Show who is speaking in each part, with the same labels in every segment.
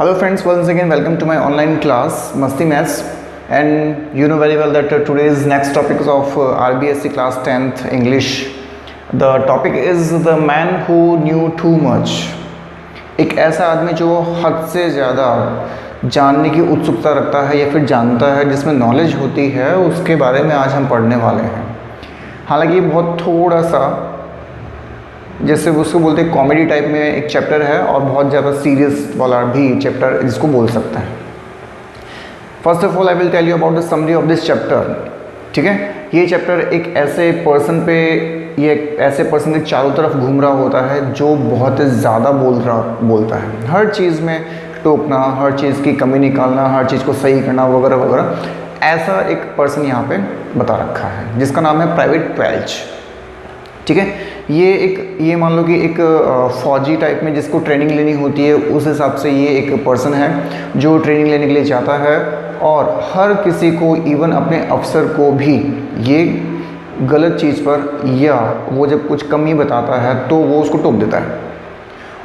Speaker 1: Hello friends, once again welcome to my online class Masti Maths, and you know very well that today's next topic is of RBSc class 10th English. The topic is the man who knew too much. एक ऐसा आदमी जो हद से ज़्यादा जानने की उत्सुकता रखता है या फिर जानता है, जिसमें नॉलेज होती है, उसके बारे में आज हम पढ़ने वाले हैं। हालांकि ये बहुत थोड़ा सा जैसे उसको बोलते हैं कॉमेडी टाइप में एक चैप्टर है और बहुत ज़्यादा सीरियस वाला भी चैप्टर जिसको बोल सकते हैं। First of all I will tell you about the summary of this chapter. ठीक है, ये चैप्टर एक ऐसे पर्सन पे, ये एक ऐसे पर्सन के चारों तरफ घूम रहा होता है जो बहुत ज़्यादा बोलता है, हर चीज़ में टोकना, हर चीज़ की कमी निकालना, हर चीज़ को सही करना वगैरह वगैरह। ऐसा एक पर्सन यहाँ पे बता रखा है जिसका नाम है प्राइवेट क्वेल्च। ठीक है, ये मान लो कि एक फौजी टाइप में जिसको ट्रेनिंग लेनी होती है, उस हिसाब से ये एक पर्सन है जो ट्रेनिंग लेने के लिए जाता है और हर किसी को, इवन अपने अफसर को भी, ये गलत चीज़ पर या वो जब कुछ कमी बताता है तो वो उसको टोक देता है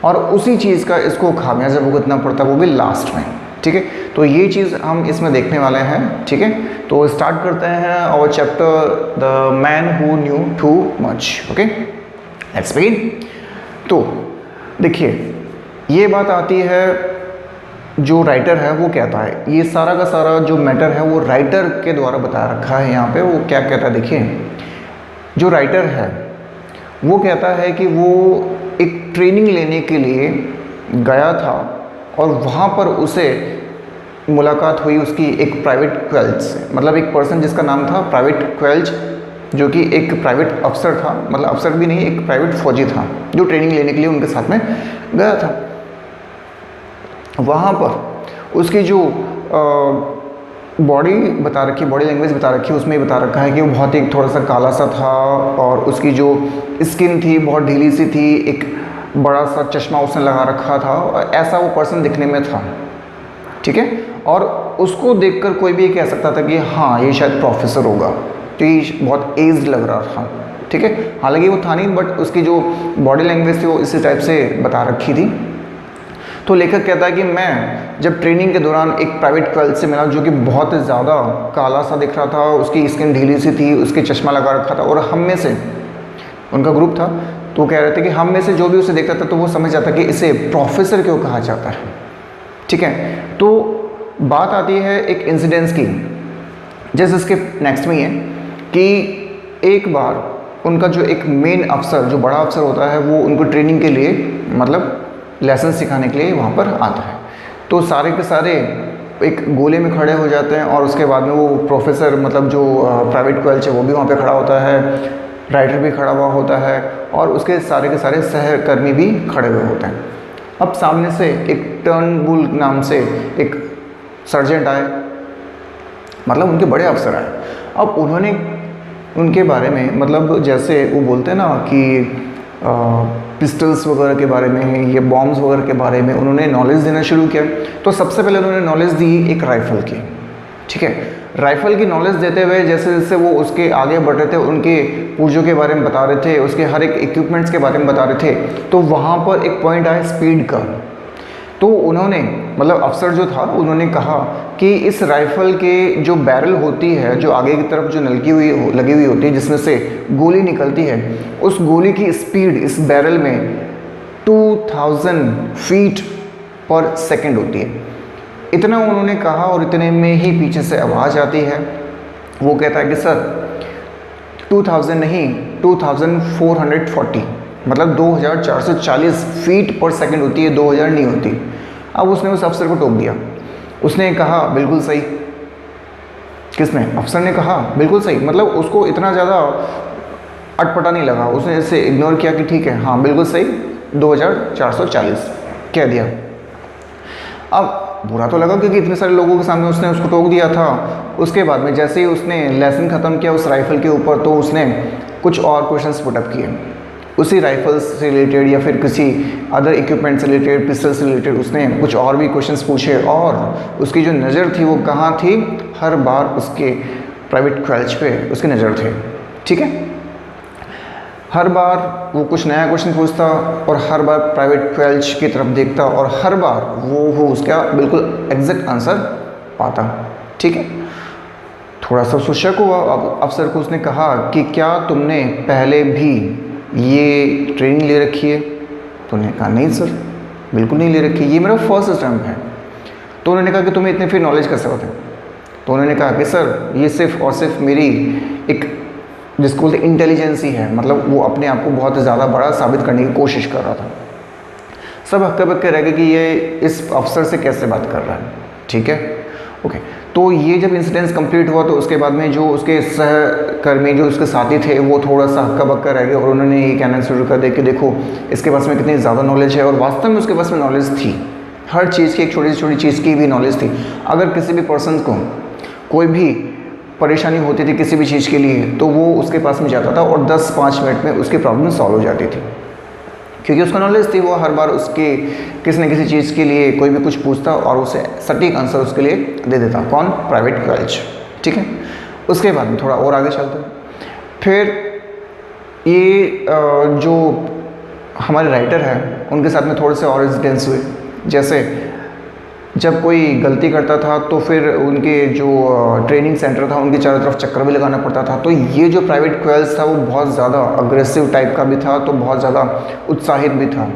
Speaker 1: और उसी चीज़ का इसको खामियाजा भुगतना पड़ता है, वो भी लास्ट में। ठीक है, तो ये चीज़ हम इसमें देखने वाले हैं। ठीक है, तो स्टार्ट करते हैं और chapter the man who knew too much. Okay, let's begin. तो देखिए, ये बात आती है, जो राइटर है वो कहता है, ये सारा का सारा जो मैटर है वो राइटर के द्वारा बताया रखा है यहाँ पे। वो क्या कहता है, देखिए, जो राइटर है वो कहता है कि वो एक ट्रेनिंग लेने के लिए गया था और वहाँ पर उसे मुलाकात हुई उसकी एक प्राइवेट क्वेल्च से, मतलब एक पर्सन जिसका नाम था प्राइवेट क्वेल्च, जो कि एक प्राइवेट अफसर था, मतलब अफसर भी नहीं, एक प्राइवेट फौजी था जो ट्रेनिंग लेने के लिए उनके साथ में गया था। वहाँ पर उसकी जो बॉडी बता रखी, बॉडी लैंग्वेज बता रखी है, उसमें बता रखा है कि वो बहुत एक थोड़ा सा काला सा था और उसकी जो स्किन थी बहुत ढीली सी थी, एक बड़ा सा चश्मा उसने लगा रखा था, और ऐसा वो पर्सन दिखने में था। ठीक है, और उसको देखकर कोई भी ये कह सकता था कि हाँ ये शायद प्रोफेसर होगा, तो ये बहुत एज्ड लग रहा था। ठीक है, हालांकि वो था नहीं, बट उसकी जो बॉडी लैंग्वेज थी वो इसी टाइप से बता रखी थी। तो लेखक कहता है कि मैं जब ट्रेनिंग के दौरान एक प्राइवेट क्वेल्च से मिला जो कि बहुत ज़्यादा काला सा दिख रहा था, उसकी स्किन ढीली सी थी, उसके चश्मा लगा रखा था, और हम में से, उनका ग्रुप था, तो वो कह रहे थे कि हम में से जो भी उसे देखता था तो वो समझ जाता कि इसे प्रोफेसर क्यों कहा जाता है। ठीक है, तो बात आती है एक इंसिडेंस की, जैसे इसके नेक्स्ट में ही है कि एक बार उनका जो एक मेन अफसर, जो बड़ा अफसर होता है, वो उनको ट्रेनिंग के लिए, मतलब लेसन सिखाने के लिए वहाँ पर आता है। तो सारे के सारे एक गोले में खड़े हो जाते हैं और उसके बाद में वो प्रोफेसर, मतलब जो प्राइवेट क्वेल्च है, वो भी वहाँ पे खड़ा होता है, राइटर भी खड़ा हुआ होता है और उसके सारे के सारे सहकर्मी भी खड़े हुए होते हैं। अब सामने से एक टर्नबुल नाम से एक सर्जेंट आए, मतलब उनके बड़े अफसर आए। अब उन्होंने उनके बारे में, मतलब जैसे वो बोलते हैं ना कि पिस्टल्स वगैरह के बारे में या बॉम्ब्स वगैरह के बारे में उन्होंने नॉलेज देना शुरू किया। तो सबसे पहले उन्होंने नॉलेज दी एक राइफ़ल की। ठीक है, राइफ़ल की नॉलेज देते हुए जैसे जैसे वो उसके आगे बढ़ रहे थे, उनके पुर्जों के बारे में बता रहे थे, उसके हर एक इक्विपमेंट्स के बारे में बता रहे थे, तो वहाँ पर एक पॉइंट आया स्पीड का। तो उन्होंने, मतलब अफसर जो था, उन्होंने कहा कि इस राइफ़ल के जो बैरल होती है, जो आगे की तरफ जो लगी हुई होती है, जिसमें से गोली निकलती है, उस गोली की स्पीड इस बैरल में 2000 फीट पर सेकेंड होती है। इतना उन्होंने कहा और इतने में ही पीछे से आवाज़ आती है। वो कहता है कि सर 2000 नहीं, 2440, मतलब 2440 फीट पर सेकंड होती है, 2000 नहीं होती। अब उसने उस अफसर को टोक दिया। उसने कहा बिल्कुल सही। किसने? अफसर ने कहा बिल्कुल सही, मतलब उसको इतना ज़्यादा अटपटा नहीं लगा, उसने इसे इग्नोर किया कि ठीक है, हाँ बिल्कुल सही, 2440 कह दिया। अब बुरा तो लगा क्योंकि इतने सारे लोगों के सामने उसने उसको टोक दिया था। उसके बाद में जैसे ही उसने लेसन ख़त्म किया उस राइफ़ल के ऊपर, तो उसने कुछ और क्वेश्चंस पुटअप किए उसी राइफ़ल्स से रिलेटेड या फिर किसी अदर इक्विपमेंट से रिलेटेड, पिस्टल से रिलेटेड। उसने कुछ और भी क्वेश्चंस पूछे और उसकी जो नज़र थी वो कहाँ थी, हर बार उसके प्राइवेट क्वेल्च पे उसकी नज़र थी। ठीक है, हर बार वो कुछ नया क्वेश्चन पूछता और हर बार प्राइवेट क्वेल्च की तरफ देखता और हर बार वो उसका बिल्कुल एग्जैक्ट आंसर पाता। ठीक है, थोड़ा सा उसको शक हुआ। अब अफसर को उसने कहा कि क्या तुमने पहले भी ये ट्रेनिंग ले रखी है? तो उन्होंने कहा नहीं सर, बिल्कुल नहीं ले रखी, ये मेरा फर्स्ट अटेम्प्ट है। तो उन्होंने कहा कि तुम्हें इतने फिर नॉलेज कैसे होते? तो उन्होंने कहा कि सर ये सिर्फ और सिर्फ मेरी एक जिसको बोलते इंटेलिजेंस ही है, मतलब वो अपने आप को बहुत ज़्यादा बड़ा साबित करने की कोशिश कर रहा था। सब हक्के बक्के रह गए कि ये इस अफसर से कैसे बात कर रहा है। ठीक है, ओके। तो ये जब इंसिडेंस कंप्लीट हुआ तो उसके बाद में जो उसके सहकर्मी जो उसके साथी थे वो थोड़ा सा हक्का बक्का रह गए और उन्होंने ये कहना शुरू कर दिया कि देखो इसके पास में कितनी ज़्यादा नॉलेज है। और वास्तव में उसके पास में नॉलेज थी, हर चीज़ की, एक छोटी से छोटी चीज़ की भी नॉलेज थी। अगर किसी भी पर्सन को कोई भी परेशानी होती थी किसी भी चीज़ के लिए तो वो उसके पास में जाता था और 10-5 मिनट में उसकी प्रॉब्लम सॉल्व हो जाती थी, क्योंकि उसका नॉलेज थी। वो हर बार उसके किसी न किसी चीज़ के लिए कोई भी कुछ पूछता और उसे सटीक आंसर उसके लिए दे देता। कौन? प्राइवेट क्वेल्च। ठीक है, उसके बाद में थोड़ा और आगे चलते हैं। फिर ये जो हमारे राइटर हैं उनके साथ में थोड़े से और इंसिडेंट्स हुए। जैसे जब कोई गलती करता था तो फिर उनके जो ट्रेनिंग सेंटर था उनके चारों तरफ चक्कर भी लगाना पड़ता था। तो ये जो प्राइवेट क्वेल्स था वो बहुत ज़्यादा अग्रेसिव टाइप का भी था, तो बहुत ज़्यादा उत्साहित भी था,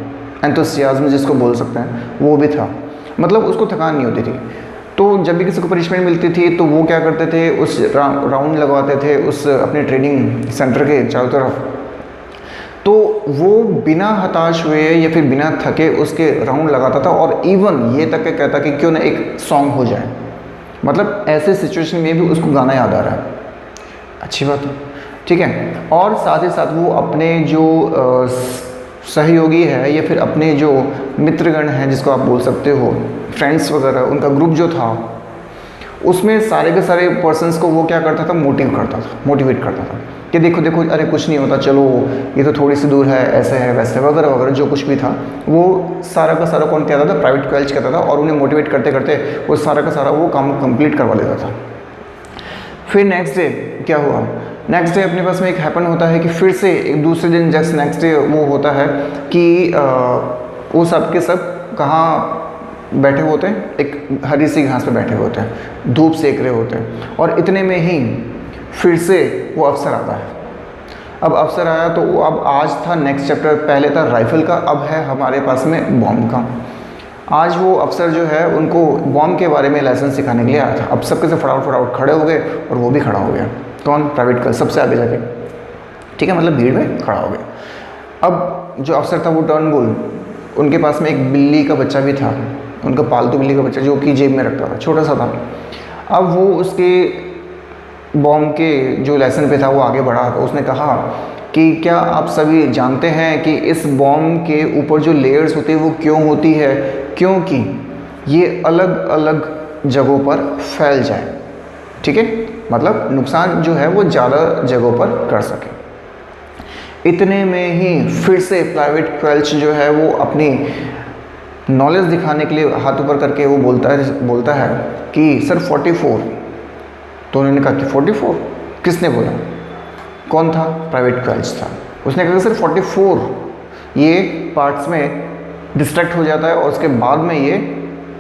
Speaker 1: एंथुसियाज्म जिसको बोल सकते हैं वो भी था। मतलब उसको थकान नहीं होती थी। तो जब भी किसी को पनिशमेंट मिलती थी तो वो क्या करते थे, उस राउंड लगवाते थे उस अपने ट्रेनिंग सेंटर के चारों तरफ। तो वो बिना हताश हुए या फिर बिना थके उसके राउंड लगाता था और इवन ये तक के कहता कि क्यों ना एक सॉन्ग हो जाए। मतलब ऐसे सिचुएशन में भी उसको गाना याद आ रहा है, अच्छी बात है। ठीक है, और साथ ही साथ वो अपने जो सहयोगी है या फिर अपने जो मित्रगण हैं जिसको आप बोल सकते हो, फ्रेंड्स वगैरह, उनका ग्रुप जो था उसमें सारे के सारे पर्सन्स को वो क्या करता था, मोटिवेट करता था कि देखो देखो, अरे कुछ नहीं होता, चलो ये तो थोड़ी सी दूर है, ऐसे है वैसे वगैरह वगैरह, जो कुछ भी था वो सारा का सारा कौन कहता था, प्राइवेट क्वेल्च कहता था। और उन्हें मोटिवेट करते करते वो सारा का सारा वो काम कंप्लीट करवा लेता था। फिर नेक्स्ट डे क्या हुआ, नेक्स्ट डे अपने पास में एक हैपन होता है कि फिर से एक दूसरे दिन जस्ट नेक्स्ट डे वो होता है कि वो सब के सब कहाँ बैठे होते हैं, एक हरी सी घास पे बैठे होते हैं, धूप सेक रहे होते हैं। और इतने में ही फिर से वो अफसर आता है। अब अफसर आया तो वो अब आज था नेक्स्ट चैप्टर, पहले था राइफल का, अब है हमारे पास में बॉम्ब का। आज वो अफसर जो है उनको बॉम्ब के बारे में लेसन सिखाने के लिए आया था। अब सबके से फटाफट खड़े हो गए और वो भी खड़ा हो गया। कौन? प्राइवेट का, सबसे आगे जाके। ठीक है, मतलब भीड़ में खड़ा हो गया। अब जो अफसर था वो टर्न बुल, उनके पास में एक बिल्ली का बच्चा भी था, उनका पालतू बिल्ली का बच्चा जो कि जेब में रखता था, छोटा सा था। अब वो उसके बॉम्ब के जो लेसन पे था वो आगे बढ़ा तो उसने कहा कि क्या आप सभी जानते हैं कि इस बॉम्ब के ऊपर जो लेयर्स होती है वो क्यों होती है? क्योंकि ये अलग अलग जगहों पर फैल जाए। ठीक है, मतलब नुकसान जो है वो ज़्यादा जगहों पर कर सके। इतने में ही फिर से प्राइवेट क्वेल्च जो है वो अपनी नॉलेज दिखाने के लिए हाथ ऊपर करके वो बोलता है कि सर 44। तो उन्होंने कहा कि 44? किसने बोला? कौन था? प्राइवेट क्वेल्च था। उसने कहा सर 44 ये पार्ट्स में डिस्ट्रैक्ट हो जाता है और उसके बाद में ये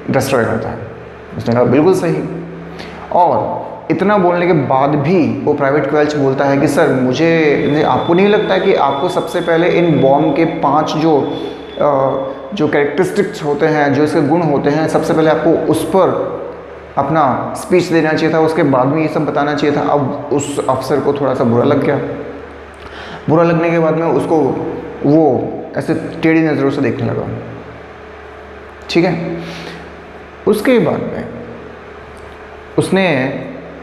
Speaker 1: डिस्ट्रॉय करता है। उसने कहा बिल्कुल सही। और इतना बोलने के बाद भी वो प्राइवेट क्वेल्च बोलता है कि सर मुझे आपको नहीं लगता कि आपको सबसे पहले इन बॉम्ब के 5 जो कैरेक्टरिस्टिक्स होते हैं, जो इसके गुण होते हैं, सबसे पहले आपको उस पर अपना स्पीच देना चाहिए था, उसके बाद में ये सब बताना चाहिए था। अब उस अफसर को थोड़ा सा बुरा लग गया। बुरा लगने के बाद में उसको वो ऐसे टेढ़ी नज़रों से देखने लगा। ठीक है, उसके बाद में उसने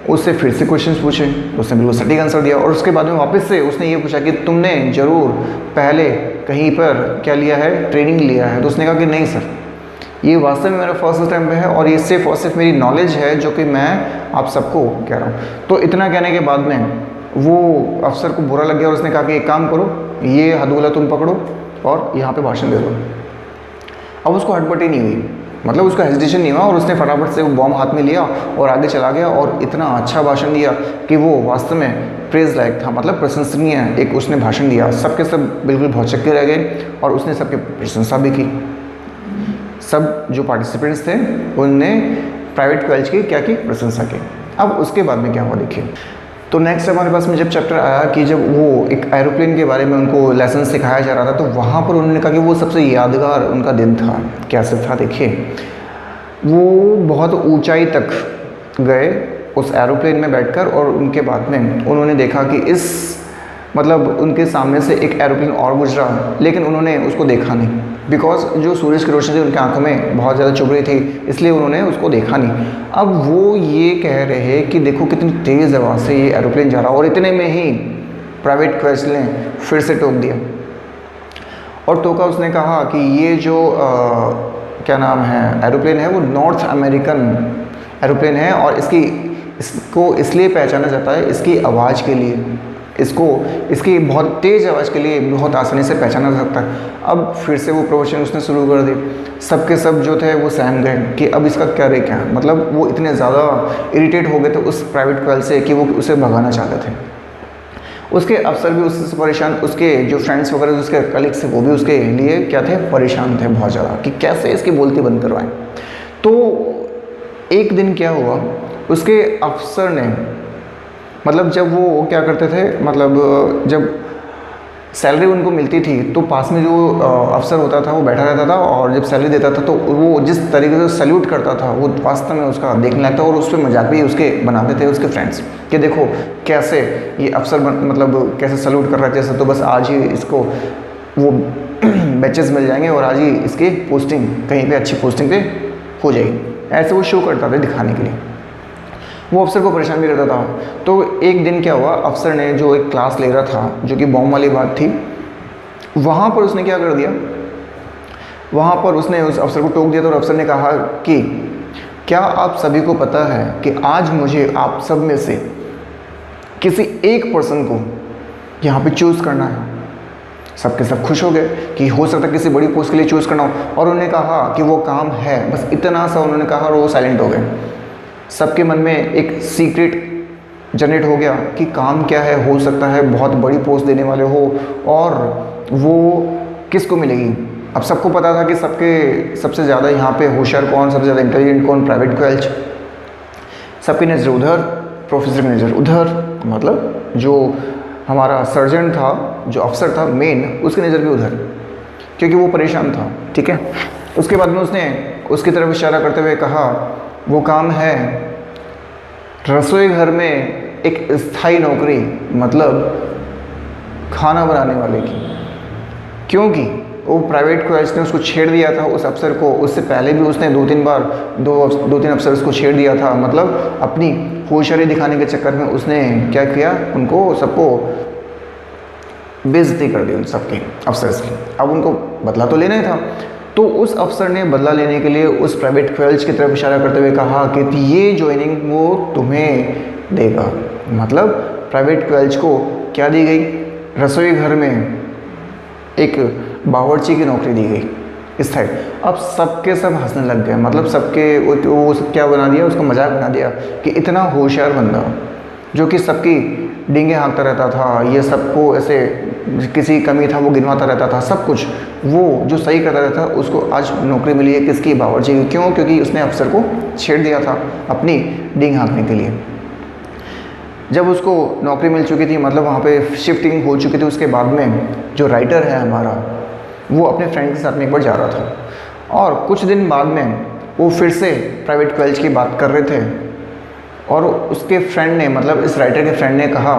Speaker 1: उससे फिर से क्वेश्चंस पूछे, उसने बिल्कुल सटीक आंसर दिया। और उसके बाद में वापस से उसने ये पूछा कि तुमने ज़रूर पहले कहीं पर क्या लिया है, ट्रेनिंग लिया है? तो उसने कहा कि नहीं सर, ये वास्तव में मेरा फर्स्ट अटैम्प्ट है और ये सिर्फ और सिर्फ मेरी नॉलेज है जो कि मैं आप सबको कह रहा हूँ। तो इतना कहने के बाद में वो अफसर को बुरा लग गया और उसने कहा कि एक काम करो, ये हदूला तुम पकड़ो और यहाँ पे भाषण दे दो। अब उसको हटपट ही नहीं हुई। मतलब उसका हेजिटेशन नहीं हुआ और उसने फटाफट से वो बॉम्ब हाथ में लिया और आगे चला गया और इतना अच्छा भाषण दिया कि वो वास्तव में प्रेज लायक था, मतलब प्रशंसनीय एक उसने भाषण दिया। सबके सब बिल्कुल भौचक्के रह गए और उसने सबकी प्रशंसा भी की। सब जो पार्टिसिपेंट्स थे उनने प्राइवेट कॉलेज की क्या की, प्रशंसा की। अब उसके बाद में क्या हुआ देखिए। तो नेक्स्ट हमारे पास में जब चैप्टर आया कि जब वो एक एरोप्लेन के बारे में उनको लेसन सिखाया जा रहा था, तो वहाँ पर उन्होंने कहा कि वो सबसे यादगार उनका दिन था। कैसे था देखिए, वो बहुत ऊंचाई तक गए उस एरोप्लेन में बैठकर और उनके बाद में उन्होंने देखा कि इस मतलब उनके सामने से एक एरोप्लेन और गुजरा, लेकिन उन्होंने उसको देखा नहीं, बिकॉज जो सूरज की रोशनी थी उनकी आंखों में बहुत ज़्यादा चुभ रही थी, इसलिए उन्होंने उसको देखा नहीं। अब वो ये कह रहे हैं कि देखो कितनी तेज़ आवाज़ से ये एरोप्लेन जा रहा, और इतने में ही प्राइवेट क्वेस्ट ने फिर से टोक दिया। और टोका उसने कहा कि ये जो क्या नाम है एरोप्लेन है वो नॉर्थ अमेरिकन एरोप्लेन है और इसको इसलिए पहचाना जाता है इसकी आवाज़ के लिए, इसकी बहुत तेज़ आवाज़ के लिए बहुत आसानी से पहचाना जा सकता है। अब फिर से वो प्रवचन उसने शुरू कर दी। सबके सब जो थे वो सहम गए कि अब इसका क्या रे क्या, मतलब वो इतने ज़्यादा इरिटेट हो गए थे उस प्राइवेट कॉल से कि वो उसे भगाना चाहते थे। उसके अफसर भी उससे परेशान, उसके जो फ्रेंड्स वगैरह उसके कलीग्स थे वो भी उसके लिए क्या थे, परेशान थे बहुत ज़्यादा कि कैसे इसकी बोलती बंद करवाएं। तो एक दिन क्या हुआ, उसके अफसर ने मतलब जब वो क्या करते थे, मतलब जब सैलरी उनको मिलती थी तो पास में जो अफसर होता था वो बैठा रहता था और जब सैलरी देता था तो वो जिस तरीके से सैल्यूट करता था वो वास्तव में उसका देखने लगता और उस पर मजाक भी उसके बनाते थे उसके फ्रेंड्स कि देखो कैसे ये अफसर मतलब कैसे सैल्यूट कर रहा है, जैसे तो बस आज ही इसको वो बैचेस मिल जाएंगे और आज ही इसकी पोस्टिंग कहीं पे अच्छी पोस्टिंग पे हो जाएगी। ऐसे वो शो करता था दिखाने के लिए, वो अफसर को परेशान भी करता था। तो एक दिन क्या हुआ, अफसर ने जो एक क्लास ले रहा था जो कि बॉम्ब वाली बात थी, वहाँ पर उसने क्या कर दिया, वहाँ पर उसने उस अफसर को टोक दिया। तो अफसर ने कहा कि क्या आप सभी को पता है कि आज मुझे आप सब में से किसी एक पर्सन को यहाँ पे चूज़ करना है। सबके सब खुश हो गए कि हो सकता है किसी बड़ी पोस्ट के लिए चूज़ करना हो, और उन्होंने कहा कि वो काम है, बस इतना सा उन्होंने कहा और वो साइलेंट हो गए। सबके मन में एक सीक्रेट जनरेट हो गया कि काम क्या है, हो सकता है बहुत बड़ी पोस्ट देने वाले हो और वो किसको मिलेगी। अब सबको पता था कि सबसे ज़्यादा यहाँ पे होशियार कौन, सबसे ज़्यादा इंटेलिजेंट कौन, प्राइवेट क्वेल्च। सबकी नज़र उधर, प्रोफेसर की नज़र उधर, मतलब जो हमारा सर्जन था, जो अफसर था मेन, उसकी नज़र भी उधर, क्योंकि वो परेशान था। ठीक है, उसके बाद में उसने उसकी तरफ इशारा करते हुए कहा वो काम है रसोई घर में एक स्थायी नौकरी, मतलब खाना बनाने वाले की, क्योंकि वो प्राइवेट क्वेस्ट ने उसको छेड़ दिया था उस अफसर को। उससे पहले भी उसने दो तीन अफसर उसको छेड़ दिया था, मतलब अपनी होशियारी दिखाने के चक्कर में उसने क्या किया, उनको सबको बेइज्जती कर दी उन सबके अफसर्स की। अब उनको बदला तो लेना ही था, तो उस अफसर ने बदला लेने के लिए उस प्राइवेट क्वेल्च की तरफ इशारा करते हुए कहा कि ये ज्वाइनिंग वो तुम्हें देगा। मतलब प्राइवेट क्वेल्च को क्या दी गई, रसोई घर में एक बावर्ची की नौकरी दी गई स्थायी। अब सबके सब हंसने लग गए, मतलब सबके वो क्या बना दिया, उसका मजाक बना दिया कि इतना होशियार बंदा जो कि सबकी डींगे हाँकता रहता था, ये सबको ऐसे किसी कमी था वो गिनवाता रहता था, सब कुछ वो जो सही करता रहता उसको आज नौकरी मिली है किसकी, बावर्ची की। क्यों? क्योंकि उसने अफसर को छेड़ दिया था अपनी डींग हाँकने के लिए। जब उसको नौकरी मिल चुकी थी, मतलब वहाँ पे शिफ्टिंग हो चुकी थी, उसके बाद में जो राइटर है हमारा, वो अपने फ्रेंड के साथ में एक बार जा रहा था और कुछ दिन बाद में वो फिर से प्राइवेट कॉलेज की बात कर रहे थे और उसके फ्रेंड ने, मतलब इस राइटर के फ्रेंड ने कहा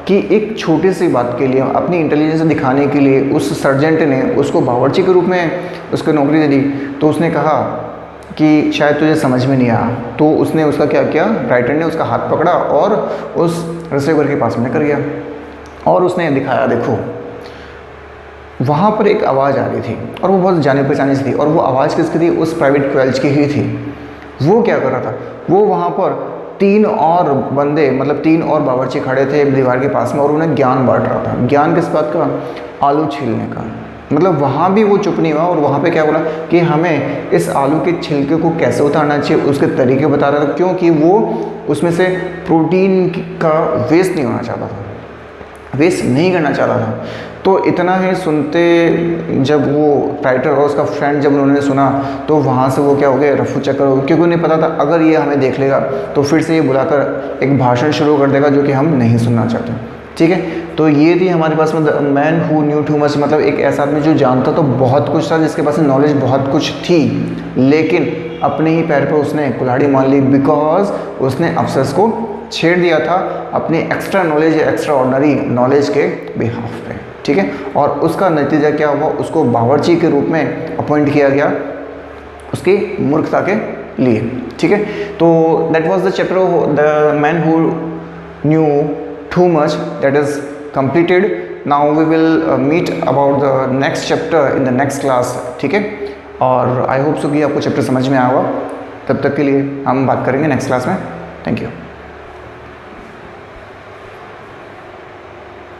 Speaker 1: कि एक छोटी सी बात के लिए, अपनी इंटेलिजेंस दिखाने के लिए उस सर्जेंट ने उसको बावर्ची के रूप में उसको नौकरी दे दी। तो उसने कहा कि शायद तुझे समझ में नहीं आया। तो उसने उसका क्या किया, राइटर ने उसका हाथ पकड़ा और उस रसोई घर के पास में कर गया और उसने दिखाया, देखो वहाँ पर एक आवाज़ आ रही थी और वो बहुत जाने पहचाने से थी, और वो आवाज़ किसकी थी, उस प्राइवेट क्वेल्च की ही थी। वो क्या कर रहा था, वो वहाँ पर 3 और बंदे, मतलब 3 और बावर्ची खड़े थे दीवार के पास में और उन्हें ज्ञान बांट रहा था। ज्ञान किस बात का, आलू छीलने का। मतलब वहाँ भी वो चुप नहीं हुआ और वहाँ पे क्या बोला कि हमें इस आलू के छिलके को कैसे उतारना चाहिए, उसके तरीके बता रहा था, क्योंकि वो उसमें से प्रोटीन का वेस्ट नहीं होना चाहता था, वेस्ट नहीं करना चाहता था। तो इतना ही सुनते जब वो राइटर और उसका फ्रेंड जब उन्होंने सुना तो वहाँ से वो क्या हो गए, रफू चक्कर हो गए, क्योंकि उन्हें पता था अगर ये हमें देख लेगा तो फिर से ये बुलाकर एक भाषण शुरू कर देगा जो कि हम नहीं सुनना चाहते। ठीक है, तो ये थी हमारे पास में the man who knew too much, मतलब एक ऐसा आदमी जो जानता तो बहुत कुछ था, जिसके पास नॉलेज बहुत कुछ थी, लेकिन अपने ही पैर पे उसने कुल्हाड़ी मार ली, बिकॉज उसने अफसर्स को छेड़ दिया था अपनी एक्स्ट्रा नॉलेज या एक्स्ट्रा ऑर्डनरी नॉलेज के बिहाफ पे। ठीक है, और उसका नतीजा क्या हुआ, उसको बावर्ची के रूप में अपॉइंट किया गया उसकी मूर्खता के लिए। ठीक है, तो that was the chapter of the man who knew too much, that is completed. Now we will meet about the next chapter in the next class. ठीक है, और आई होप सो कि आपको चैप्टर समझ में आया होगा। तब तक के लिए हम बात करेंगे नेक्स्ट क्लास में। Thank you.